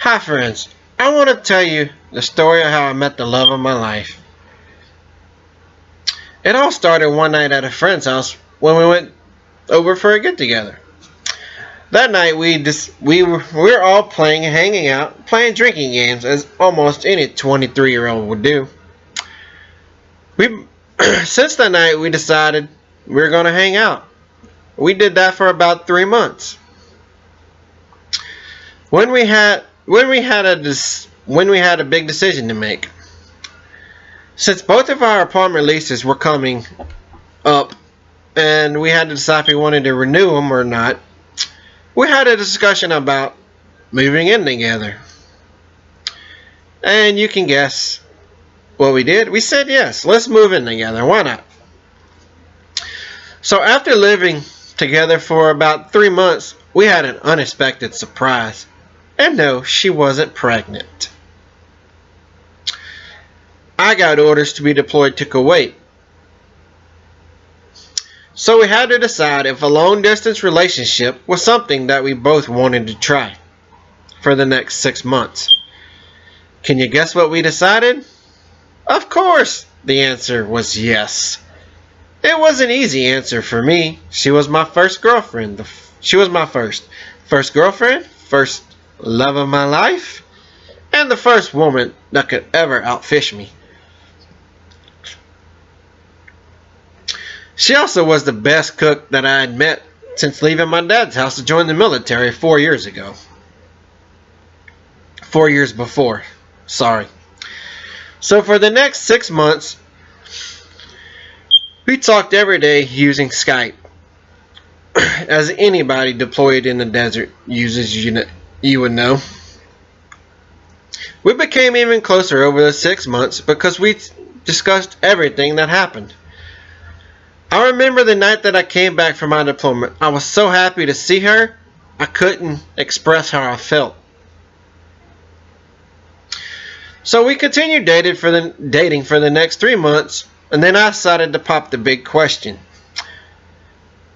Hi friends, I want to tell you the story of how I met the love of my life. It all started one night at a friend's house when we went over for a get together. That night we were all playing and hanging out, playing drinking games as almost any 23-year-old would do. We since that night we decided we were going to hang out. We did that for about 3 months. When we had a big decision to make. Since both of our apartment leases were coming up and we had to decide if we wanted to renew them or not, we had a discussion about moving in together. And you can guess what we did. We said yes, let's move in together. Why not? So after living together for about 3 months, we had an unexpected surprise. And no, she wasn't pregnant. I got orders to be deployed to Kuwait. So we had to decide if a long distance relationship was something that we both wanted to try for the next 6 months. Can you guess what we decided? Of course, the answer was yes. It was an easy answer for me. She was my first girlfriend. She was my first girlfriend, first love of my life, and the first woman that could ever outfish me. She also was the best cook that I had met since leaving my dad's house to join the military 4 years ago. 4 years before. Sorry. So for the next 6 months, we talked every day using Skype. As anybody deployed in the desert uses, you would know. We became even closer over the 6 months because we discussed everything that happened. I remember the night that I came back from my deployment. I was so happy to see her, I couldn't express how I felt. So we continued dating for the next 3 months, and then I decided to pop the big question.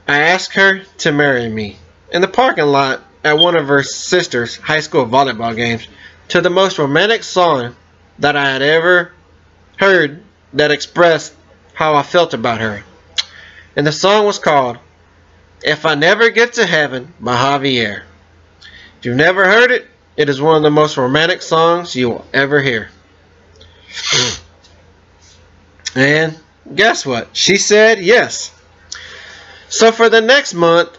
I asked her to marry me in the parking lot at one of her sister's high school volleyball games to the most romantic song that I had ever heard that expressed how I felt about her. And the song was called If I Never Get to Heaven by Javier. If you've never heard it, it is one of the most romantic songs you will ever hear. And guess what? She said yes. So for the next month,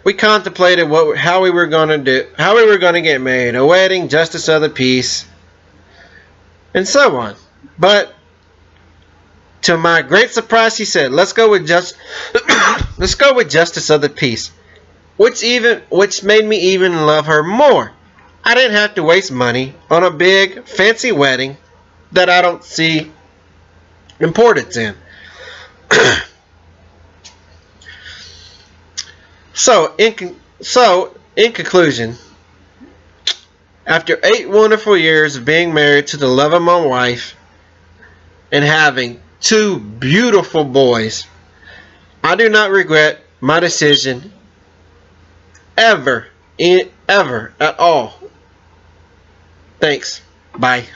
we contemplated how we were going to get married, a wedding, justice of the peace, and so on. But to my great surprise, he said, "Let's go with justice of the peace," which made me even love her more. I didn't have to waste money on a big fancy wedding that I don't see importance in. So in conclusion, after 8 wonderful years of being married to the love of my wife and having 2 beautiful boys, I do not regret my decision ever at all. Thanks. Bye.